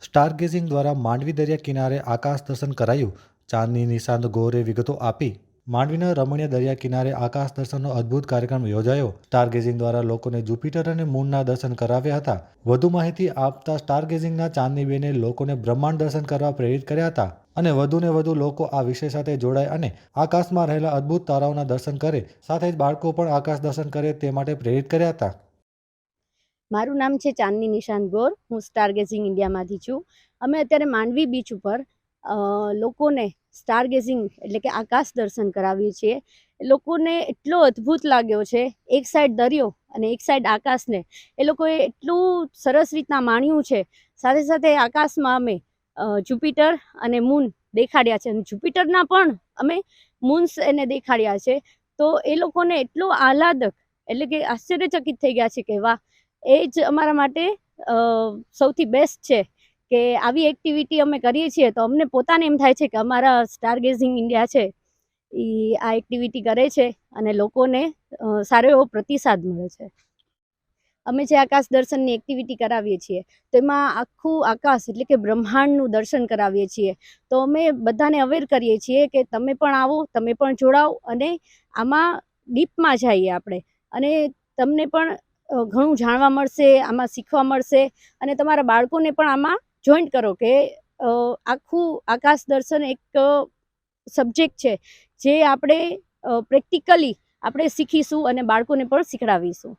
સ્ટારગેઝિંગ દ્વારા માંડવી દરિયા કિનારે આકાશ દર્શન કરાયું. ચાંદની નિશાંત ગોરે વિગતો આપી. માંડવીના રમણીય દરિયા કિનારે આકાશ દર્શનનો અદ્ભુત કાર્યક્રમ યોજાયો. સ્ટારગેઝિંગ દ્વારા લોકોને જુપિટર અને મૂનના દર્શન કરાવ્યા હતા. વધુ માહિતી આપતા સ્ટારગેઝિંગના ચાંદનીબેને લોકોને બ્રહ્માંડ દર્શન કરવા પ્રેરિત કર્યા હતા અને વધુ લોકો આ વિષય સાથે જોડાય અને આકાશમાં રહેલા અદ્ભુત તારાઓના દર્શન કરે, સાથે જ બાળકો પણ આકાશ દર્શન કરે તે માટે પ્રેરિત કર્યા હતા. મારું નામ છે ચાંદની નિશાંત ગોર. હું સ્ટારગેઝિંગ ઇન્ડિયામાંથી છું. અમે અત્યારે માંડવી બીચ ઉપર લોકોને સ્ટારગેઝિંગ એટલે કે આકાશ દર્શન કરાવીએ છીએ. લોકોને એટલો અદ્ભુત લાગ્યો છે. એક સાઈડ દરિયો અને એક સાઈડ આકાશને એ લોકોએ એટલું સરસ રીતના માણ્યું છે. સાથે સાથે આકાશમાં અમે જુપિટર અને મૂન દેખાડ્યા છે અને જુપિટરના પણ અમે મૂન્સ એને દેખાડ્યા છે. તો એ લોકોને એટલો આહલાદક એટલે કે આશ્ચર્યચકિત થઈ ગયા છે કે વાહ, એ જ અમારા માટે સૌથી બેસ્ટ છે કે આવી એક્ટિવિટી અમે કરીએ છીએ તો અમને પોતાને એમ થાય છે કે અમારા સ્ટારગેઝિંગ ઇન્ડિયા છે એ આ એક્ટિવિટી કરે છે અને લોકોને સારો એવો પ્રતિસાદ મળે છે. અમે જે આકાશ દર્શનની એક્ટિવિટી કરાવીએ છીએ તેમાં આખું આકાશ એટલે કે બ્રહ્માંડનું દર્શન કરાવીએ છીએ. તો અમે બધાને અવેર કરીએ છીએ કે તમે પણ આવો, તમે પણ જોડાઓ અને આમાં ડીપમાં જઈએ આપણે અને તમને પણ ઘણું જાણવા મળશે, આમાં શીખવા મળશે અને તમારા બાળકોને પણ આમાં જોઈન્ટ કરો કે આખું આકાશ દર્શન એક સબ્જેક્ટ છે જે આપણે પ્રેક્ટિકલી આપણે શીખીશું અને બાળકોને પણ શીખડાવીશું.